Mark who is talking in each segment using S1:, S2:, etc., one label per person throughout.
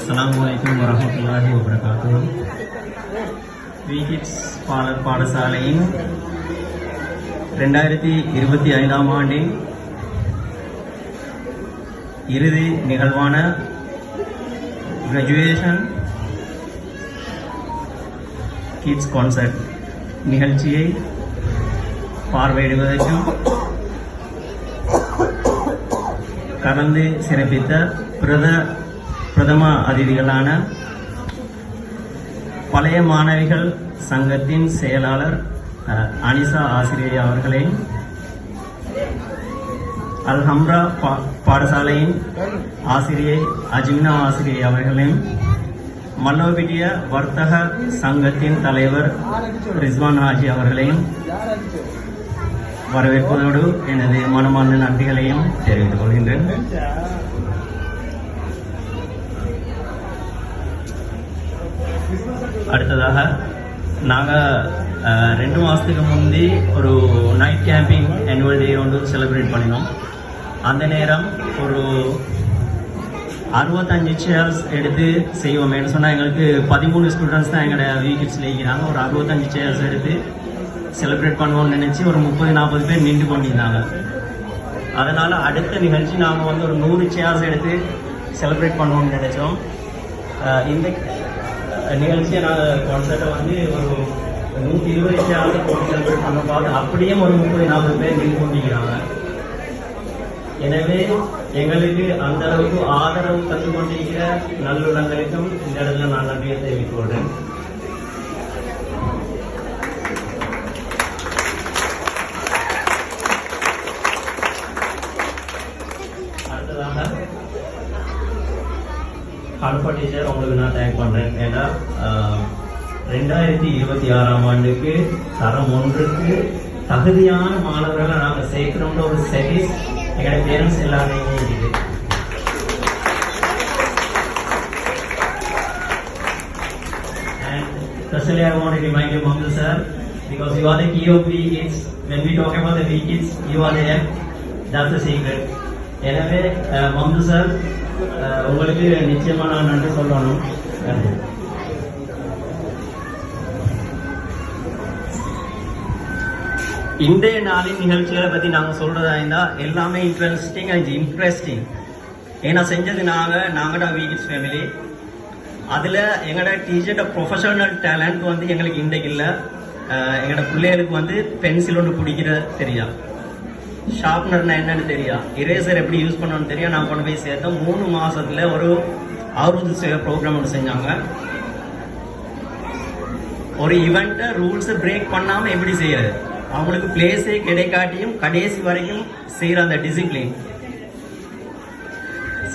S1: அஸ்ஸலாமுஅலைக்கும் வரஹ்மத்துல்லாஹி வபரகாத்துஹு. விகிட்ஸ் பாடசாலையின் 2025ஆம் ஆண்டின் இறுதி நிகழ்வான கிராஜுவேஷன் கிட்ஸ் கான்சர்ட் நிகழ்ச்சியை பார்வையிடுவதற்கும் கலந்து சிறப்பித்த பிரதம அதிதிகளான பழைய மாணவிகள் சங்கத்தின் செயலாளர் அனிசா ஆசிரியை அவர்களையும், அல்ஹம்ரா பாடசாலையின் ஆசிரியை அஜிம்னா ஆசிரியை அவர்களையும், மல்லோபிட்டிய வர்த்தக சங்கத்தின் தலைவர் ரிஸ்வான் ஹாஜி அவர்களையும் வரவேற்பதோடு எனது மனமார்ந்த நன்றிகளையும் தெரிவித்துக் கொள்கின்றேன். அடுத்ததாக நாங்கள் 2 மாதத்துக்கு முந்தி ஒரு நைட் கேம்பிங் ஆனுவல் டே ஒன்று செலிப்ரேட் பண்ணினோம். அந்த நேரம் ஒரு 65 சேர்ஸ் எடுத்து செய்வோமேனு சொன்னால் எங்களுக்கு 13 ஸ்டூடெண்ட்ஸ் தான் எங்களோட விகிட்ஸில் இருக்கிறாங்க. ஒரு 65 சேர்ஸ் எடுத்து செலிப்ரேட் பண்ணுவோம்னு நினச்சி ஒரு 30-40 பேர் நின்று கொண்டிருந்தாங்க. அதனால் அடுத்த நிகழ்ச்சி நாங்கள் வந்து ஒரு 100 சேர்ஸ் எடுத்து செலிப்ரேட் பண்ணுவோம்னு நினச்சோம். இந்த நிகழ்ச்சியை நாங்கள் கான்சர்ட்டை வந்து ஒரு 120 சேர்ஸ் போட்டு செலிப்ரேட் பண்ண பார்த்து அப்படியே ஒரு 30-40 பேர் நின்று கொண்டிருக்கிறாங்க. எனவே எங்களுக்கு அந்த அளவுக்கு ஆதரவு தந்து கொண்டிருக்கிற நல்லுள்ளங்களுக்கும் இந்த இடத்துல நான் நன்றியை தெரிவித்துக் கொள்கிறேன். அடுத்ததாக ஹல்ஃபா டீச்சர் உங்களுக்கு நான் தேங்க் பண்ணுறேன். ஏன்னா 2026ஆம் ஆண்டுக்கு தரம் 1க்கு தகுதியான மாணவர்களை நாங்கள் சேர்க்கணும்னு ஒரு சர்வீஸ் எங்களுடைய பேரண்ட்ஸ் எல்லாருமே இருக்குது. And especially I want to remind you, Mamdu sir, because you are the key of V-Kids. When we talk about the V-Kids, you are there. That's the secret. எனவே மம்து சார் உங்களுக்கு நிச்சயமா நான் நன்றி சொல்லணும். இன்றைய நாளின் நிகழ்ச்சிகளை பற்றி நாங்கள் சொல்கிறதா இருந்தால் எல்லாமே இன்ட்ரெஸ்டிங் அண்ட் இன்ட்ரெஸ்டிங். ஏன்னா செஞ்சது நாங்கள் விகிட்ஸ் ஃபேமிலி. அதில் எங்களோட டீச்சரோட ப்ரொஃபஷனல் டேலண்ட் வந்து எங்களுக்கு இன்றைக்கு இல்லை. எங்களோட பிள்ளைகளுக்கு வந்து பென்சில் ஒன்று பிடிக்கிற தெரியா, ஷார்ப்னர்னா என்னன்னு தெரியா, இரேசர் எப்படி யூஸ் பண்ணணும்னு தெரியா. நான் கொண்டு போய் சேர்த்தோம். 3 மாதத்தில் ஒரு ஆர்வத்து ப்ரோக்ராம் ஒன்று செஞ்சாங்க. ஒரு ஈவெண்ட்டை ரூல்ஸை பிரேக் பண்ணாமல் எப்படி செய்யறது, அவங்களுக்கு பிளேஸே கிடைக்காட்டியும் கடைசி வரைக்கும் செய்கிற அந்த டிசிப்ளின்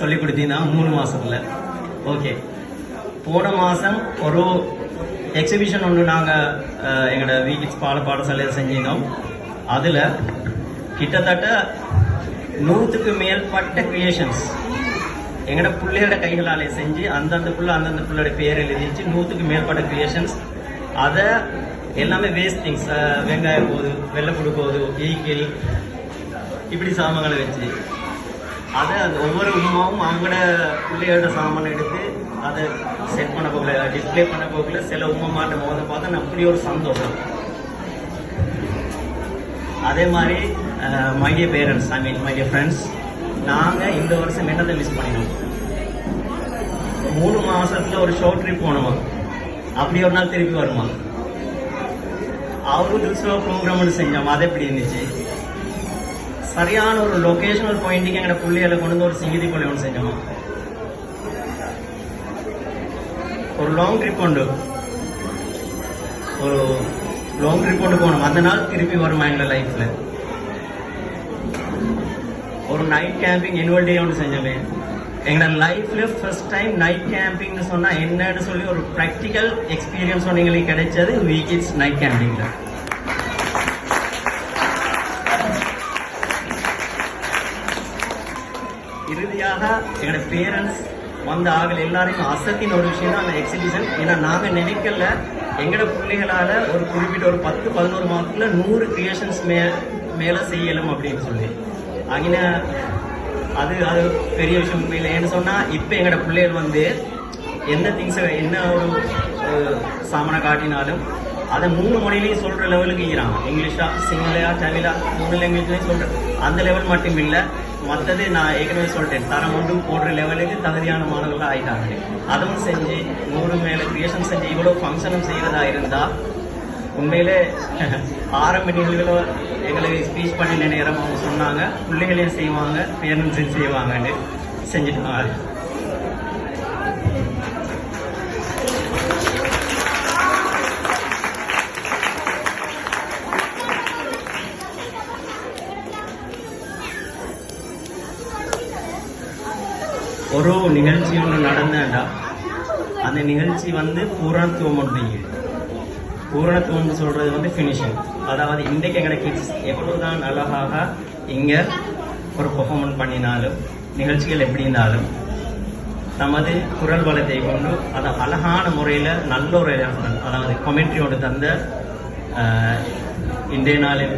S1: சொல்லி கொடுத்தீங்கன்னா 3 மாதத்தில். ஓகே, போன மாதம் ஒரு எக்ஸிபிஷன் ஒன்று நாங்கள் எங்களோட விகிட்ஸ் பாடசாலையில் செஞ்சிருந்தோம். அதில் கிட்டத்தட்ட 100க்கு மேற்பட்ட கிரியேஷன்ஸ் எங்களோட பிள்ளையோட கைகளாலே செஞ்சு அந்தந்த பிள்ளையோட பேர் எழுதிச்சு. 100க்கு மேற்பட்ட கிரியேஷன்ஸ். அதை எல்லாமே வேஸ்ட் திங்ஸ், வெங்காயம் போகுது, வெள்ளைப்புடு போகுது, ஈக்கில், இப்படி சாமான்களை வச்சு அதை ஒவ்வொரு உமாவும் அவங்களோட பிள்ளையோட சாமான் எடுத்து அதை செட் பண்ண போகல, டிஸ்பிளே பண்ண போகல. சில உமாட்ட போதை பார்த்தா அப்படி ஒரு சந்தோஷம். அதே மாதிரி my dear parents, my dear friends, நாங்கள் இந்த வருஷம் என்னத்தை மிஸ் பண்ணினோம். 3 மாதத்தில் ஒரு ஷார்ட் ட்ரிப் போனோமா, அப்படி ஒரு நாள் திருப்பி வருமா. அவரு துஸ்ரோ ப்ரோக்ராம் ஒன்று செஞ்சோம். அது எப்படி இருந்துச்சு. சரியான ஒரு லொகேஷனல் பாயிண்ட்டுக்கு எங்களோட பிள்ளைகளை கொண்டு வந்து ஒரு சிங்கிதி கொள்ளை ஒன்று செஞ்சோமா. ஒரு லாங் ட்ரிப் உண்டு, ஒரு லாங் ட்ரிப் கொண்டு போனோம். அந்த நாள் திருப்பி வருமா எங்களோட லைஃப்ல. ஒரு நைட் கேம்பிங் ஆனுவல் டே ஒன்று செஞ்சோமே. எங்களோட லைஃப்ல ஃபர்ஸ்ட் டைம் நைட் கேம்பிங்னு சொன்னா என்னன்னு சொல்லி ஒரு ப்ராக்டிக்கல் எக்ஸ்பீரியன்ஸ் ஒன்று எங்களுக்கு கிடைச்சது விகிட்ஸ் நைட் கேம்பிங்ல. இறுதியாக எங்களோட பேரண்ட்ஸ் வந்த ஆகல எல்லாரையும் அசத்தின் ஒரு விஷயம் தான் அந்த எக்ஸிபிஷன். ஏன்னா நாங்கள் நினைக்கல எங்களோட பிள்ளைகளால் ஒரு குறிப்பிட்ட ஒரு 10-11 மாதத்துல 100 கிரியேஷன்ஸ் மேலே செய்யலாம் அப்படின்னு சொல்லி. அது அது பெரிய விஷயம் உண்மையில். ஏன்னு சொன்னால் இப்போ எங்களோட பிள்ளைகள் வந்து எந்த திங்ஸை என்ன ஒரு சாமானை காட்டினாலும் அதை 3 மொழியிலையும் சொல்கிற லெவலுக்கு இருக்கிறாங்க. இங்கிலீஷா, சிங்களா, தமிழா, 3 லாங்குவேஜ்லையும் சொல்கிற அந்த லெவல் மட்டும் இல்லை. மற்றது நான் ஏற்கனவே சொல்லிட்டேன், தரம் ஒன்று போடுற லெவலுக்கு தகுதியான மாணவர்களாக ஆகிட்டாங்க. அதுவும் செஞ்சு 100 மேலே கிரியேஷன் செஞ்சு இவ்வளோ ஃபங்க்ஷனும் செய்கிறதா இருந்தால் உண்மையிலே ஆரம்ப நிகழ்வுகளை எங்களுக்கு ஸ்பீச் பண்ணின நேரம் அவங்க சொன்னாங்க, பிள்ளைகளையும் செய்வாங்க, பேரண்ட்ஸையும் செய்வாங்கன்னு செஞ்சுட்டாங்க. ஒரு நிகழ்ச்சி ஒன்று நடந்தா அந்த நிகழ்ச்சி பூரணத்துவம் ஒன்று. பூரணத்துவம்னு சொல்றது ஃபினிஷிங். அதாவது இன்றைக்கு எங்களோட கிட்ஸ் எவ்வளவுதான் அழகாக இங்கே ஒரு பெர்ஃபார்மன்ஸ் பண்ணினாலும், நிகழ்ச்சிகள் எப்படி இருந்தாலும் நமது குரல் வளத்தை கொண்டு அதை அழகான முறையில் நல்ல ஒரு அதாவது கொமெண்ட்ரியோடு தந்த இன்றைய நாளில்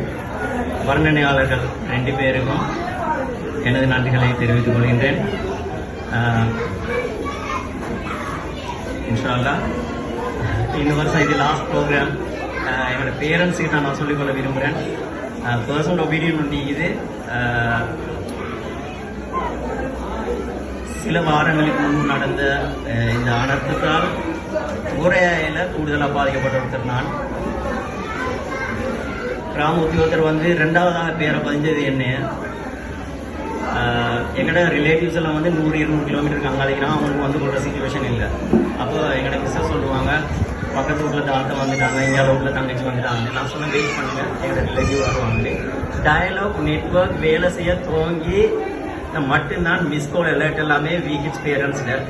S1: வர்ணனையாளர்கள் 2 பேருக்கும் எனது நன்றிகளை தெரிவித்துக் கொள்கின்றேன். இன்ஷா அல்லாஹ் இந்த வருஷம் இது லாஸ்ட் ப்ரோக்ராம். என்னோட பேரண்ட்ஸுக்கு நான் சொல்லிக்கொள்ள விரும்புகிறேன். பர்சனல் ஒப்பீனியன் வந்து இது சில வாரங்களுக்கு முன்பு நடந்த இந்த அனர்த்தத்தால் ஊரையில கூடுதலாக பாதிக்கப்பட்ட ஒருத்தர் நான். கிராம உத்தியோகத்தர் 2வதாக பேரை பதிஞ்சது என்னைய. எங்களோட ரிலேட்டிவ்ஸ் எல்லாம் 100-200 கிலோமீட்டருக்கு அங்காளிங்கன்னா அவங்களுக்கு கொள்கிற சிச்சுவேஷன் இல்லை. அப்போ எங்களோட மிஸ்ஸஸ் சொல்லுவாங்க, பக்கத்து வீட்டில் தாத்தா வந்துட்டாங்க, இங்கே வீட்டில் தங்கச்சி வந்துட்டாங்க. நான் சொன்ன வெயிட் பண்ணுங்க, எங்களோட ரிலேட்டிவ் வருவாங்க. டயலாக் நெட்வொர்க் வேலை செய்ய துவங்கி மட்டும்தான் மிஸ் கால் அலர்ட் எல்லாமே வீக்கிட்ஸ் பேரண்ட்ஸில்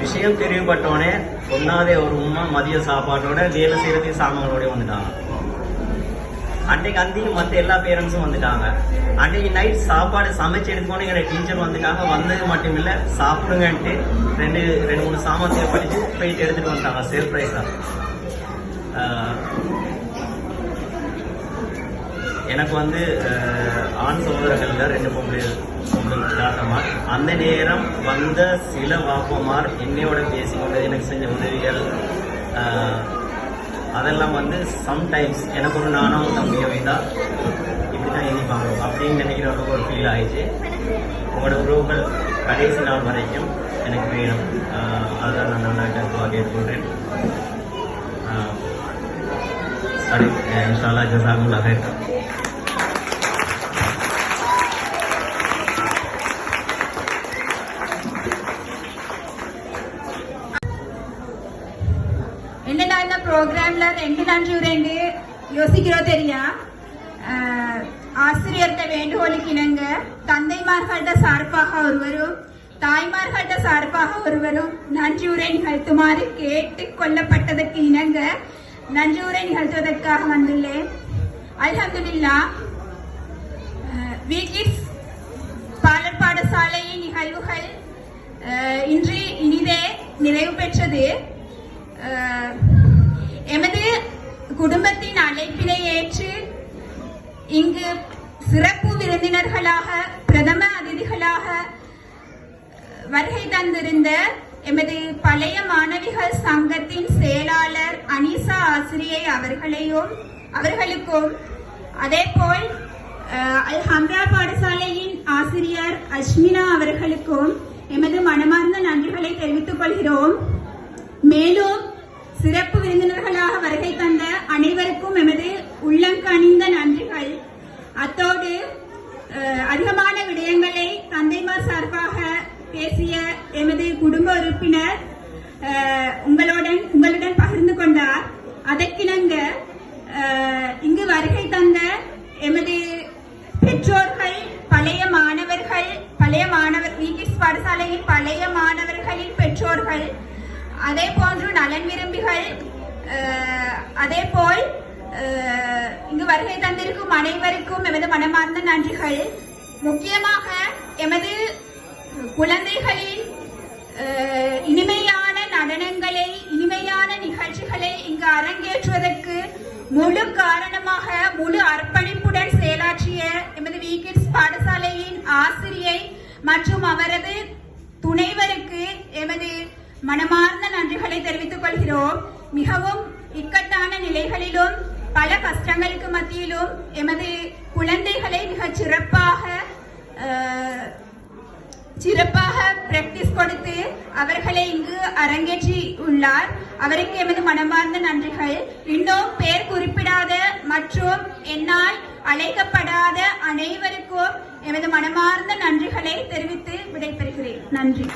S1: விஷயம் தெரியப்பட்டோடனே ஒன்னாதே ஒரு உமா மதிய சாப்பாட்டோட வேலை செய்யறதுக்கு சாமான்களோட வந்துட்டாங்க. அன்றைக்கு அந்திக்கு மற்ற எல்லா பேரண்ட்ஸும் வந்துட்டாங்க. அன்றைக்கு நைட் சாப்பாடு சமைச்சு எடுத்துக்கோன்னு எங்களை டீச்சர் வந்துட்டாங்க. வந்தது மட்டும் இல்லை, சாப்பிடுங்கன்ட்டு 2-3 சாமான் தேவைப்பட்டு போயிட்டு எடுத்துட்டு வந்துட்டாங்க சர்ப்ரைஸா. எனக்கு ஆண் சகோதரர்கள்ல 2 பொம்பளை தாத்தமார். அந்த நேரம் வந்த சில வாப்பமார் என்னையோட பேசிக்கொண்டு எனக்கு செஞ்ச உதவிகள் அதெல்லாம் சம்டைம்ஸ் எனக்கு ஒரு நானும் தம்பியை வைத்தா இப்படிதான் இனிப்பாங்க அப்படின்னு நினைக்கிற ஒரு ஃபீல் ஆயிடுச்சு. உங்களோட உறவுகள் கடைசி நாள் வரைக்கும் எனக்கு வேணும். அதுதான் நான் நல்லா கேட்டுக்கொண்டேன். சரி, இன்ஷா அல்லாஹ் ஜஸாக்குமுல்லாஹ் ஹைர்.
S2: என்னடா இந்த ப்ரோக்ராம்ல 2 நன்றி யோசிக்கிறோம் தெரியா? ஆசிரியர்கிட்ட வேண்டுகோளுக்கு இணங்க தந்தைமார்கள்ட சார்பாக ஒருவரும் தாய்மார்கள்ட சார்பாக ஒருவரும் நன்றியுரை நிகழ்த்துமாறு கேட்டுக் கொள்ளப்பட்டதற்கு இணங்க நன்றியுரை நிகழ்த்துவதற்காக வந்துள்ளேன். அல்ஹம்துலில்லாஹ். வீக்கிட்ஸ் பாலர் பாடசாலையின் நிகழ்வுகள் இன்று இனிதே நிறைவு பெற்றது. எமது குடும்பத்தின் அழைப்பினை ஏற்று இங்கு சிறப்பு விருந்தினர்களாக பிரதம அதிதிகளாக வருகை தந்திருந்த எமது பழைய மாணவிகள் சங்கத்தின் செயலாளர் அனிசா ஆசிரியை அவர்களுக்கும் அதேபோல் அல்ஹம்ரா பாடசாலையின் ஆசிரியர் அஷ்மினா அவர்களுக்கும் எமது மனமார்ந்த நன்றிகளை தெரிவித்துக் கொள்கிறோம். மேலும் சிறப்பு விருந்தினர்களாக வருகை தந்த அனைவருக்கும் எமது உள்ளங்கனிந்த நன்றிகள். அத்தோடு அதிகமான விடயங்களை தந்தைமார் சார்பாக பேசிய எமது குடும்ப உறுப்பினர் உங்களுடன் பகிர்ந்து கொண்டார். அதற்கிணங்க இங்கு வருகை தந்த எமது பெற்றோர்கள், பழைய மாணவர் வீக்கிட்ஸ் பாடசாலையின் பழைய மாணவர்களின் பெற்றோர்கள், அதே போன்று நலன் விரும்பிகள், அதே போல் இங்கு வருகை தந்திருக்கும் அனைவருக்கும் எமது மனமார்ந்த நன்றிகள். முக்கியமாக எமது குழந்தைகளின் இனிமையான நடனங்களை, இனிமையான நிகழ்ச்சிகளை இங்கு அரங்கேற்றுவதற்கு முழு காரணமாக முழு அர்ப்பணிப்புடன் செயலாற்றிய எமது வீக்கிட்ஸ் பாடசாலையின் ஆசிரியை மற்றும் அவரது துணை முனைவருக்கு எமது மனமார்ந்த நன்றிகளை தெரிவித்துக் கொள்கிறோம். மிகவும் இக்கட்டான நிலைகளிலும் பல கஷ்டங்களுக்கு மத்தியிலும் எமது குழந்தைகளை மிக சிறப்பாக பிராக்டிஸ் கொடுத்து அவர்களை இங்கு அரங்கேற்றி உள்ளார். அவருக்கு எமது மனமார்ந்த நன்றிகள். இன்னும் பெயர் குறிப்பிடாத மற்றும் என்னால் அழைக்கப்படாத அனைவருக்கும் எமது மனமார்ந்த நன்றிகளை தெரிவித்து விடைபெறுகிறேன். நன்றி.